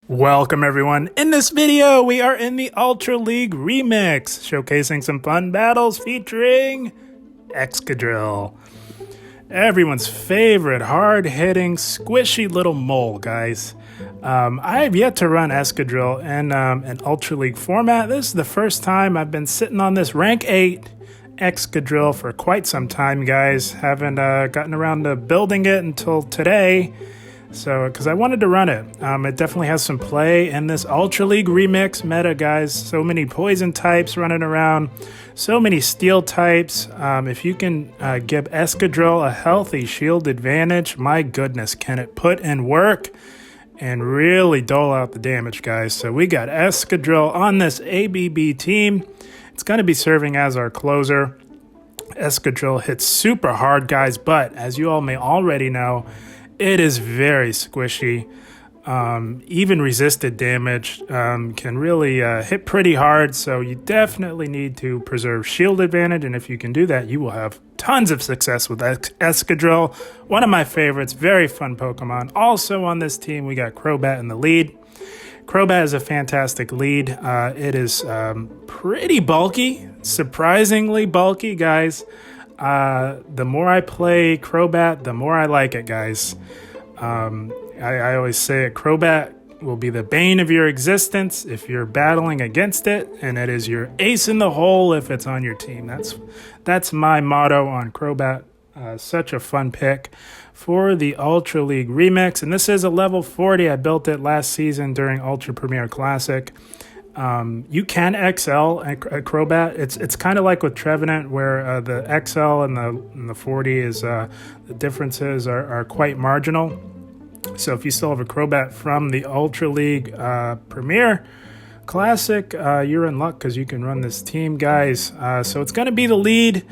Welcome everyone. In this video, we are in the Ultra League Remix, showcasing some fun battles featuring Excadrill. Everyone's favorite hard-hitting, squishy little mole, guys. I have yet to run Excadrill in an Ultra League format. This is the first time I've been sitting on this rank 8 Excadrill for quite some time, guys. Haven't gotten around to building it until today. So, because I wanted to run it. It definitely has some play in this Ultra League Remix meta, guys. So many poison types running around. So many steel types. If you can give Excadrill a healthy shield advantage, my goodness, can it put in work and really dole out the damage, guys. So we got Excadrill on this ABB team. It's going to be serving as our closer. Excadrill hits super hard, guys, but as you all may already know, it is very squishy. Even resisted damage can really hit pretty hard, so you definitely need to preserve shield advantage, and if you can do that, you will have tons of success with Excadrill. One of my favorites, very fun Pokemon. Also on this team, we got Crobat in the lead. Crobat is a fantastic lead. It is pretty bulky, surprisingly bulky, guys. The more I play Crobat, the more I like it, guys. I always say it, Crobat will be the bane of your existence if you're battling against it, and it is your ace in the hole if it's on your team. That's my motto on Crobat. Such a fun pick for the Ultra League Remix, and this is a level 40. I built it last season during Ultra Premier Classic. You can XL at Crobat. It's kind of like with Trevenant, where the XL and the 40 is the differences are quite marginal. So if you still have a Crobat from the Ultra League Premier Classic, you're in luck because you can run this team, guys. So it's going to be the lead.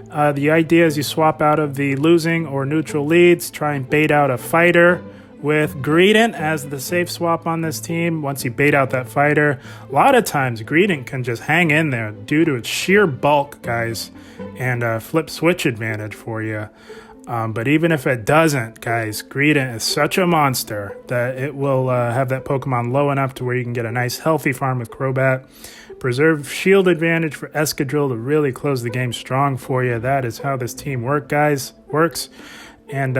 The idea is you swap out of the losing or neutral leads, try and bait out a fighter with Greedent as the safe swap on this team. Once you bait out that fighter, a lot of times Greedent can just hang in there due to its sheer bulk, guys, and flip switch advantage for you. But even if it doesn't, guys, Greedent is such a monster that it will have that Pokemon low enough to where you can get a nice healthy farm with Crobat. Preserve shield advantage for Excadrill to really close the game strong for you. That is how this team works. And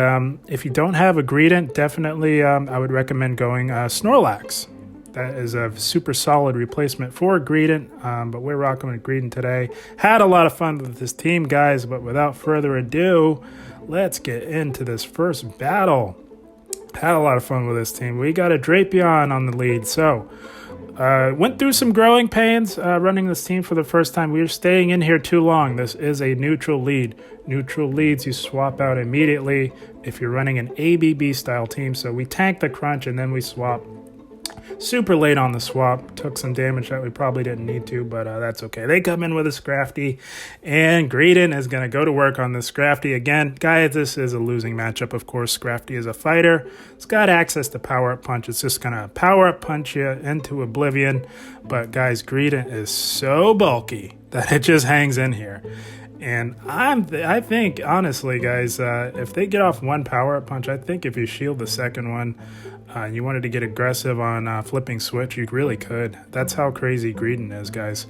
if you don't have a Greedent, definitely I would recommend going Snorlax. That is a super solid replacement for Greedent, but we're rocking with Greedent today. Had a lot of fun with this team, guys, but without further ado, let's get into this first battle. Had a lot of fun with this team. We got a Drapion on the lead, so went through some growing pains running this team for the first time. We were staying in here too long. This is a neutral lead. Neutral leads you swap out immediately if you're running an ABB style team. So we tanked the crunch and then we swap. Super late on the swap. Took some damage that we probably didn't need to, but that's okay. They come in with a Scrafty, and Greedent is going to go to work on the Scrafty again. Guys, this is a losing matchup, of course. Scrafty is a fighter. It's got access to Power-Up Punch. It's just going to Power-Up Punch you into oblivion. But, guys, Greedent is so bulky that it just hangs in here. And I think, honestly, guys, if they get off one Power-Up Punch, I think if you shield the second one, and you wanted to get aggressive on flipping switch, you really could. That's how crazy Greedent is, guys.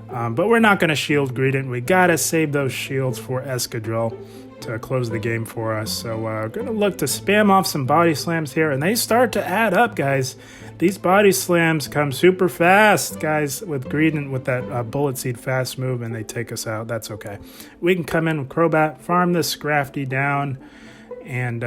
But we're not going to shield Greedent. We got to save those shields for Excadrill to close the game for us. So we're going to look to spam off some body slams here, and they start to add up, guys. These body slams come super fast, guys, with Greedent with that Bullet Seed fast move, and they take us out. That's okay. We can come in with Crobat, farm this Scrafty down, and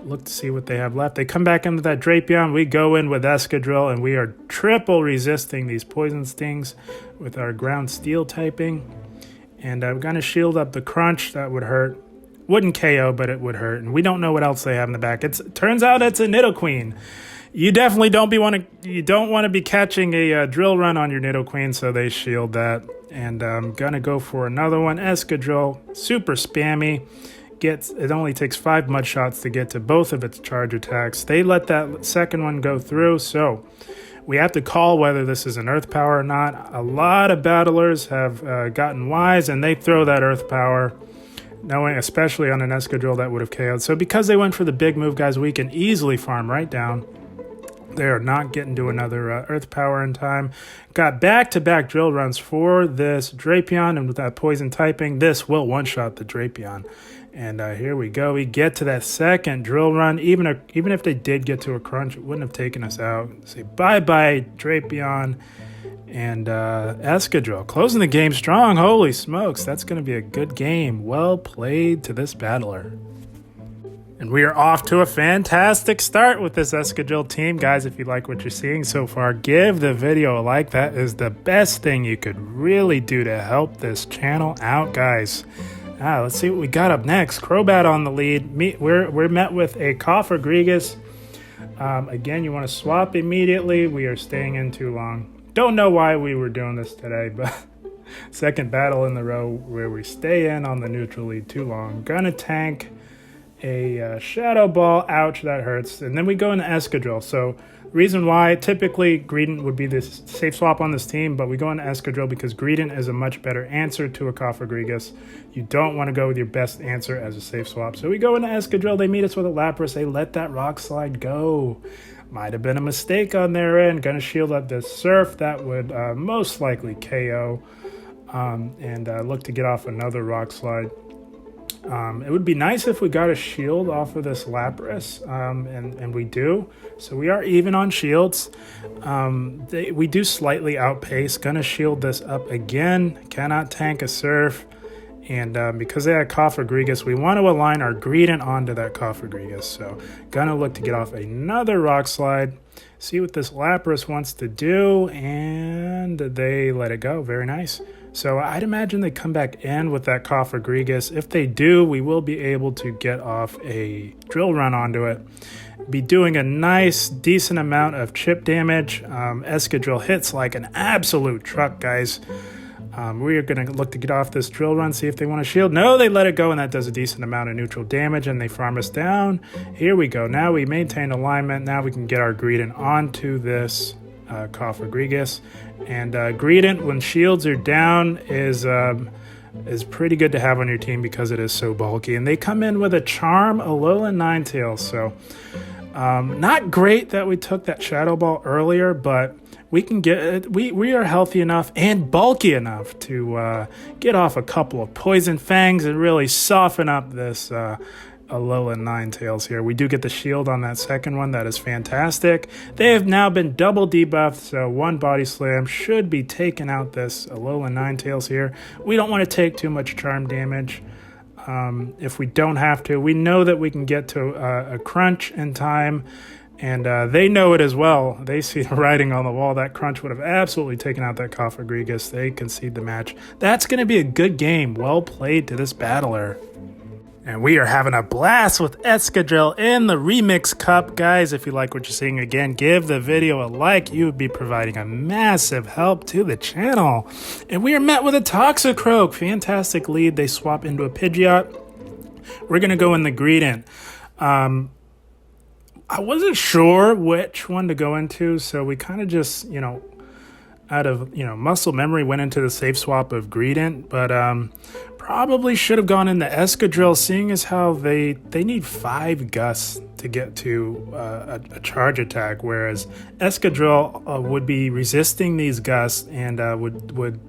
look to see what they have left. They come back into that Drapion. We go in with Excadrill, and we are triple resisting these Poison Stings with our Ground Steel typing. And we're going to shield up the Crunch. That would hurt. Wouldn't KO, but it would hurt. And we don't know what else they have in the back. It turns out it's a Nidoqueen. You definitely don't want to be catching a drill run on your Nidoqueen, so they shield that. And I'm going to go for another one. Excadrill, super spammy. It only takes 5 mud shots to get to both of its charge attacks. They let that second one go through, so we have to call whether this is an Earth Power or not. A lot of battlers have gotten wise, and they throw that Earth Power, knowing especially on an Excadrill that would have KO'd. So because they went for the big move, guys, we can easily farm right down. They are not getting to another Earth Power in time. Got back-to-back drill runs for this Drapion, and with that poison typing, this will one-shot the Drapion. And here we go. We get to that second drill run. Even if they did get to a crunch, it wouldn't have taken us out. Say bye-bye, Drapion. And Excadrill closing the game strong. Holy smokes, that's going to be a good game. Well played to this battler. And we are off to a fantastic start with this Excadrill team. Guys, if you like what you're seeing so far, give the video a like. That is the best thing you could really do to help this channel out, guys. Let's see what we got up next. Crobat on the lead. We're met with a Cofagrigus. Again, you want to swap immediately. We are staying in too long. Don't know why we were doing this today, but second battle in the row where we stay in on the neutral lead too long. Gonna tank a Shadow Ball. Ouch, that hurts. And then we go into Excadrill. So reason why typically Greedent would be this safe swap on this team, but we go into Excadrill because Greedent is a much better answer to a Cofagrigus. You don't want to go with your best answer as a safe swap. So we go into Excadrill. They meet us with a Lapras. They let that Rock Slide go. Might have been a mistake on their end. Gonna shield up this Surf. That would most likely KO. And look to get off another Rock Slide. It would be nice if we got a shield off of this Lapras, and we do. So we are even on shields. We do slightly outpace. Gonna shield this up again. Cannot tank a Surf. And because they had Cofagrigus, we want to align our Greedent onto that Cofagrigus. So gonna look to get off another Rock Slide. See what this Lapras wants to do. And they let it go. Very nice. So I'd imagine they come back in with that Cofagrigus. If they do, we will be able to get off a drill run onto it. Be doing a nice, decent amount of chip damage. Excadrill hits like an absolute truck, guys. We are going to look to get off this drill run, see if they want to shield. No, they let it go, and that does a decent amount of neutral damage, and they farm us down. Here we go. Now we maintain alignment. Now we can get our Greedent onto this Cofagrigus. And Greedent, when shields are down, is pretty good to have on your team because it is so bulky. And they come in with a Charm, Alolan Ninetales. So not great that we took that Shadow Ball earlier, but we can get we are healthy enough and bulky enough to get off a couple of Poison Fangs and really soften up this Alolan Ninetales here. We do get the shield on that second one. That is fantastic. They have now been double debuffed, so one Body Slam should be taking out this Alolan Ninetales here. We don't want to take too much charm damage. If we don't have to, we know that we can get to a crunch in time, and they know it as well. They see the writing on the wall. That crunch would have absolutely taken out that Cofagrigus. They concede the match. That's going to be a good game. Well played to this battler. And we are having a blast with Excadrill in the Remix Cup. Guys, if you like what you're seeing, again, give the video a like. You would be providing a massive help to the channel. And we are met with a Toxicroak. Fantastic lead. They swap into a Pidgeot. We're going to go in the Greedent. I wasn't sure which one to go into, so we kind of just, out of, muscle memory went into the safe swap of Greedent, but probably should have gone into Excadrill, seeing as how they need 5 gusts to get to a charge attack, whereas Excadrill would be resisting these gusts and would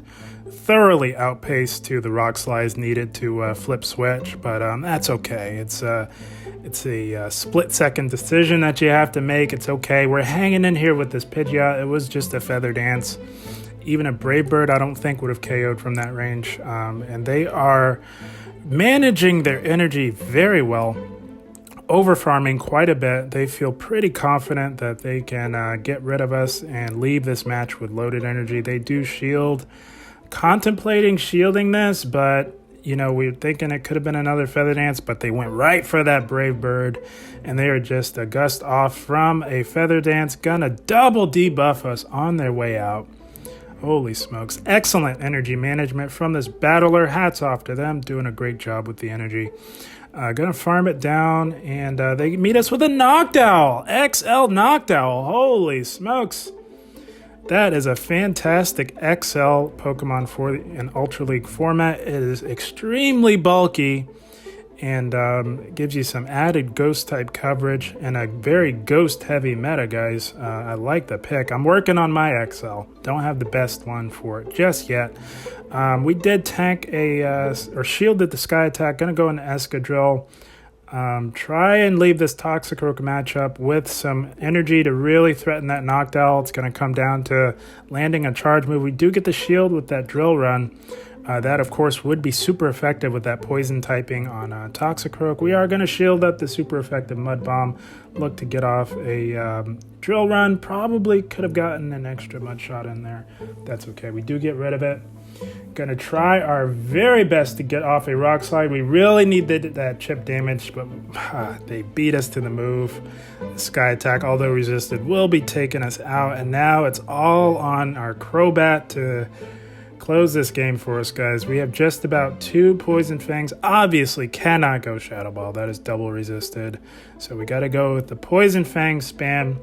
thoroughly outpace to the Rock Slides needed to flip switch, but that's okay. It's a split-second decision that you have to make. It's okay. We're hanging in here with this Pidgeot. It was just a Feather Dance. Even a Brave Bird, I don't think, would have KO'd from that range. And they are managing their energy very well, over-farming quite a bit. They feel pretty confident that they can get rid of us and leave this match with loaded energy. They do shield. Contemplating shielding this, but we were thinking it could have been another Feather Dance, but they went right for that Brave Bird, and they are just a gust off from a Feather Dance. Gonna double debuff us on their way out. Holy smokes. Excellent energy management from this battler. Hats off to them. Doing a great job with the energy. Gonna farm it down, and they meet us with a Noctowl. XL Noctowl. Holy smokes. That is a fantastic XL Pokemon for an Ultra League format. It is extremely bulky, and gives you some added ghost type coverage and a very ghost heavy meta, guys. I like the pick. I'm working on my XL. Don't have the best one for it just yet. We did tank or shielded the Sky Attack. Gonna go into Excadrill. Try and leave this Toxicroak matchup with some energy to really threaten that Noctowl. It's going to come down to landing a charge move. We do get the shield with that Drill Run. That, of course, would be super effective with that poison typing on Toxicroak. We are going to shield up the super effective Mud Bomb. Look to get off a Drill Run. Probably could have gotten an extra Mud Shot in there. That's okay. We do get rid of it. Gonna try our very best to get off a Rock Slide. We really needed that chip damage, but they beat us to the move. The Sky Attack, although resisted, will be taking us out. And now it's all on our Crobat to close this game for us, guys. We have just about 2 Poison Fangs. Obviously cannot go Shadow Ball. That is double resisted. So we got to go with the Poison Fang spam.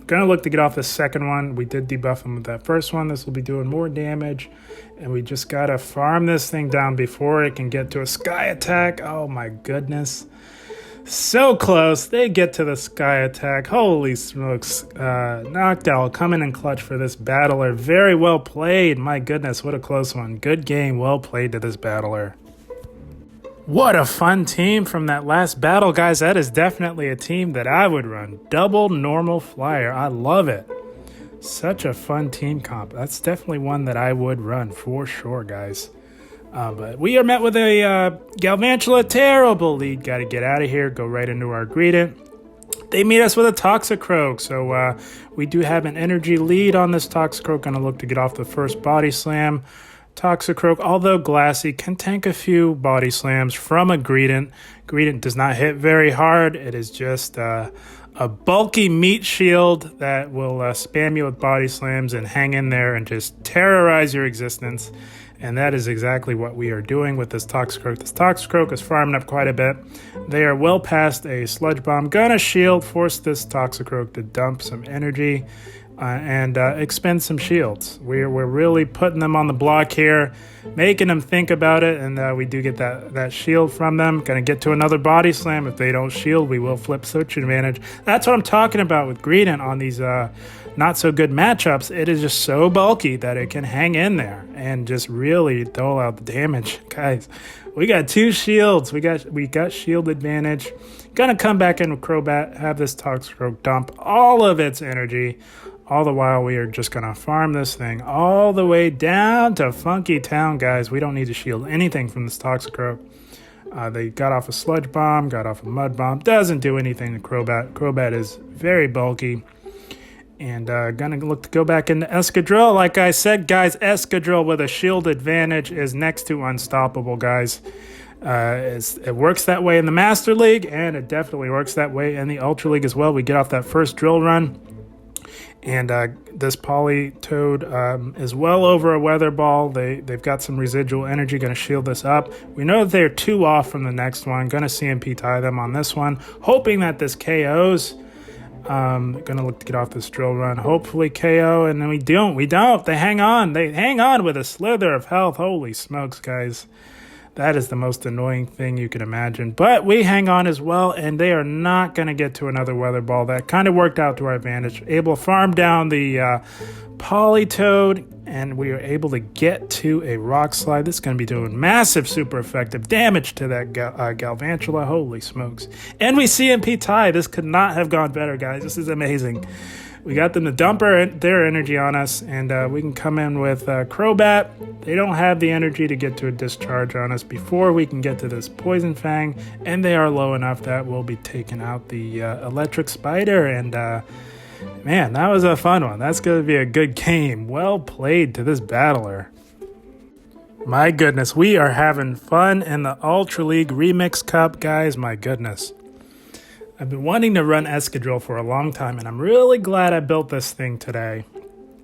Gonna look to get off the second one. We did debuff him with that first one. This will be doing more damage. And we just gotta farm this thing down before it can get to a Sky Attack. Oh my goodness. So close. They get to the Sky Attack. Holy smokes. Noctowl coming in clutch for this battler. Very well played. My goodness, what a close one. Good game. Well played to this battler. What a fun team from that last battle, guys. That is definitely a team that I would run. Double normal flyer. I love it. Such a fun team comp. That's definitely one that I would run for sure, guys. But we are met with a Galvantula. Terrible lead. Got to get out of here. Go right into our Greedent. They meet us with a Toxicroak. So we do have an energy lead on this Toxicroak. Going to look to get off the first Body Slam. Toxicroak, although glassy, can tank a few body slams from a Greedent. Greedent does not hit very hard. It is just a bulky meat shield that will spam you with body slams and hang in there and just terrorize your existence. And that is exactly what we are doing with this Toxicroak. This Toxicroak is farming up quite a bit. They are well past a Sludge Bomb. Gonna shield, force this Toxicroak to dump some energy. And expend some shields. We're really putting them on the block here, making them think about it, and we do get that shield from them. Gonna get to another Body Slam. If they don't shield, we will flip Switch Advantage. That's what I'm talking about with Greedent on these not so good matchups. It is just so bulky that it can hang in there and just really dole out the damage. Guys, we got 2 shields. We got shield advantage. Gonna come back in with Crobat, have this Toxicroak dump all of its energy. All the while, we are just going to farm this thing all the way down to Funky Town, guys. We don't need to shield anything from this Toxicroak. They got off a Sludge Bomb, got off a Mud Bomb. Doesn't do anything to Crobat. Crobat is very bulky. And going to look to go back into Excadrill. Like I said, guys, Excadrill with a shield advantage is next to unstoppable, guys. It works that way in the Master League, and it definitely works that way in the Ultra League as well. We get off that first Drill Run. And this Politoed is well over a Weather Ball. They've got some residual energy, going to shield this up. We know that they're 2 off from the next one. Going to CMP tie them on this one. Hoping that this KOs. Going to look to get off this Drill Run. Hopefully KO, and then we don't. They hang on. They hang on with a slither of health. Holy smokes, guys. That is the most annoying thing you can imagine. But we hang on as well, and they are not going to get to another Weather Ball. That kind of worked out to our advantage. Able to farm down the Politoed, and we are able to get to a Rock Slide. This is going to be doing massive super effective damage to that Galvantula. Holy smokes. And we CMP tie. This could not have gone better, guys. This is amazing. We got them to dump their energy on us, and we can come in with Crobat. They don't have the energy to get to a discharge on us before we can get to this Poison Fang, and they are low enough that we'll be taking out the Electric Spider. And man, that was a fun one. That's going to be a good game. Well played to this battler. My goodness, we are having fun in the Ultra League Remix Cup, guys. My goodness. I've been wanting to run Excadrill for a long time, and I'm really glad I built this thing today,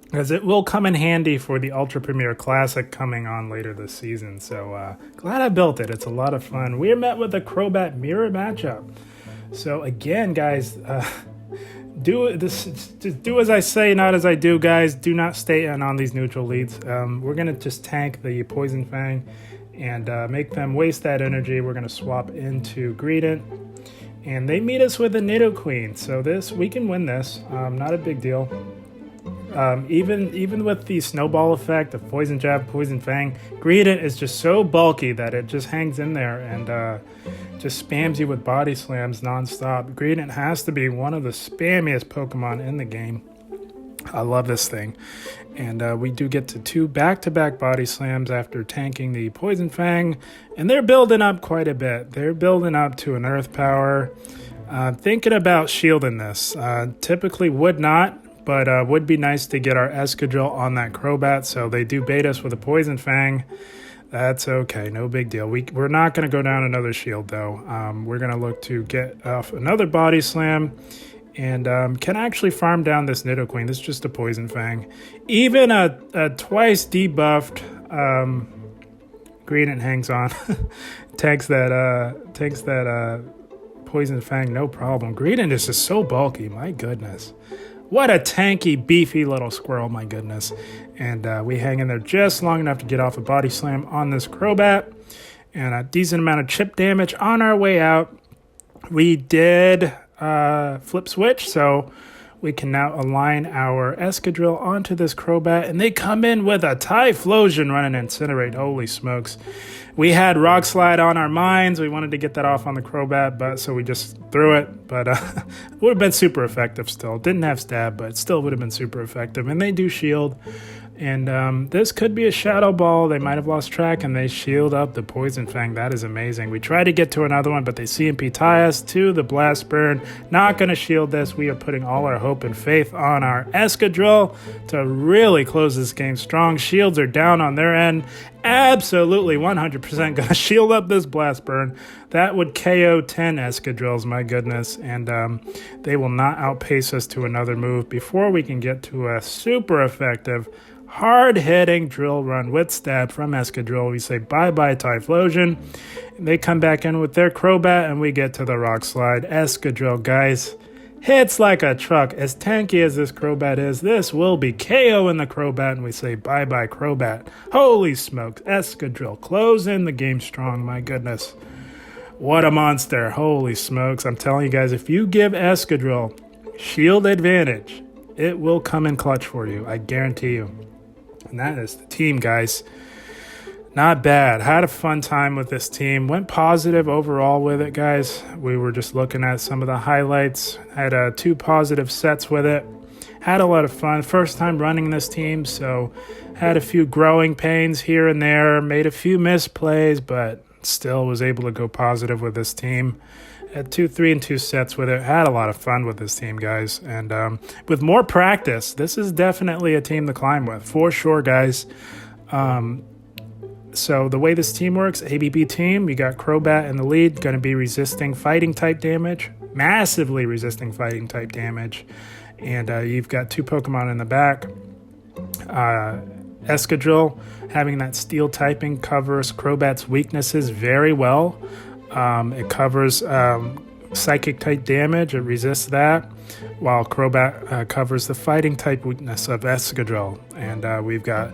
because it will come in handy for the Ultra Premier Classic coming on later this season. So glad I built it. It's a lot of fun. We are met with a Crobat mirror matchup. So again, guys, do as I say, not as I do, guys. Do not stay in on these neutral leads. We're going to just tank the Poison Fang and make them waste that energy. We're going to swap into Greedent, and they meet us with a Nidoqueen. So we can win this. Not a big deal. Even with the snowball effect of Poison Jab, Poison Fang, Greedent is just so bulky that it just hangs in there and just spams you with body slams nonstop. Greedent has to be one of the spammiest Pokemon in the game. I love this thing. And we do get to 2 back-to-back body slams after tanking the Poison Fang. And they're building up quite a bit. They're building up to an Earth Power. Thinking about shielding this. Typically would not. But would be nice to get our Excadrill on that Crobat, so they do bait us with a Poison Fang. That's okay, no big deal. We're not going to go down another shield, though. We're going to look to get off another Body Slam, and can actually farm down this Nidoqueen. This is just a Poison Fang. Even a twice debuffed Greedent hangs on. takes that Poison Fang, no problem. Greedent is just so bulky, my goodness. What a tanky, beefy little squirrel, my goodness. And we hang in there just long enough to get off a Body Slam on this Crobat. And a decent amount of chip damage on our way out. We did flip switch, so we can now align our Excadrill onto this Crobat. And they come in with a Typhlosion running Incinerate. Holy smokes. We had Rock Slide on our minds. We wanted to get that off on the Crobat, so we just threw it. But it would have been super effective still. Didn't have Stab, but still would have been super effective. And they do shield. And this could be a Shadow Ball. They might have lost track, and they shield up the Poison Fang. That is amazing. We try to get to another one, but they CMP tie us to the Blast Burn. Not going to shield this. We are putting all our hope and faith on our Excadrill to really close this game strong. Shields are down on their end. Absolutely 100% going to shield up this Blast Burn. That would KO 10 Excadrills, my goodness. And they will not outpace us to another move before we can get to a super effective hard-hitting drill run with Stab from Excadrill. We say bye-bye Typhlosion. They come back in with their Crobat, and we get to the Rock Slide. Excadrill, guys, hits like a truck. As tanky as this Crobat is, this will be KO in the Crobat, and we say bye-bye Crobat. Holy smokes, Excadrill closing the game strong, my goodness. What a monster. Holy smokes. I'm telling you guys, if you give Excadrill shield advantage, it will come in clutch for you. I guarantee you. And that is the team, guys. Not bad. Had a fun time with this team. Went positive overall with it, guys. We were just looking at some of the highlights. Had 2 positive sets with it. Had a lot of fun. First time running this team, so had a few growing pains here and there. Made a few misplays, but still was able to go positive with this team. Had 2, 3, and 2 sets with it. Had a lot of fun with this team, guys. And with more practice, this is definitely a team to climb with, for sure, guys. So the way this team works, ABB team, you got Crobat in the lead, going to be resisting fighting type damage, massively resisting fighting type damage. And you've got 2 Pokemon in the back. Excadrill, having that steel typing, covers Crobat's weaknesses very well. It covers psychic type damage, it resists that, while Crobat covers the fighting type weakness of Excadrill. And we've got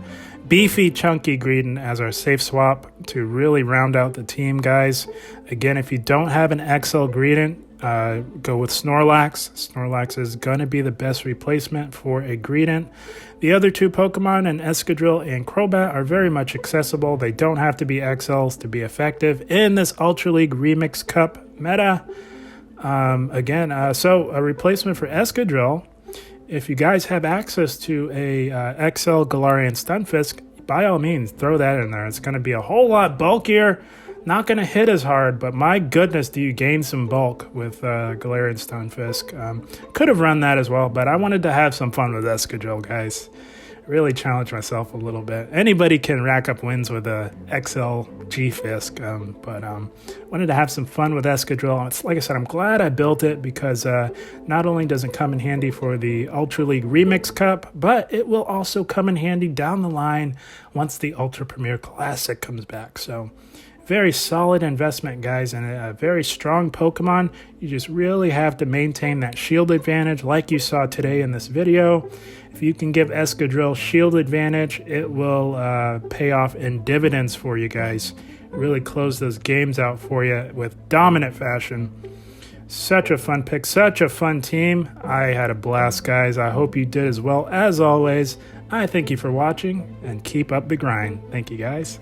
beefy, chunky Greedent as our safe swap to really round out the team, guys. Again, if you don't have an XL Greedent, go with Snorlax. Snorlax is going to be the best replacement for a Greedent. The other 2 Pokemon, an Excadrill and Crobat, are very much accessible. They don't have to be XLs to be effective in this Ultra League Remix Cup meta. So a replacement for Excadrill, if you guys have access to a XL Galarian Stunfisk, by all means, throw that in there. It's going to be a whole lot bulkier. Not going to hit as hard, but my goodness, do you gain some bulk with Galarian Stunfisk. Could have run that as well, but I wanted to have some fun with Excadrill, guys. Really challenge myself a little bit. Anybody can rack up wins with a XL G-Fisk, but wanted to have some fun with Excadrill. It's, like I said, I'm glad I built it because not only does it come in handy for the Ultra League Remix Cup, but it will also come in handy down the line once the Ultra Premier Classic comes back. So very solid investment, guys, and a very strong Pokemon. You just really have to maintain that shield advantage like you saw today in this video. If you can give Excadrill shield advantage, it will pay off in dividends for you guys. really closed those games out for you with dominant fashion. Such a fun pick, such a fun team. I had a blast, guys. I hope you did as well. As always, I thank you for watching, and keep up the grind. Thank you, guys.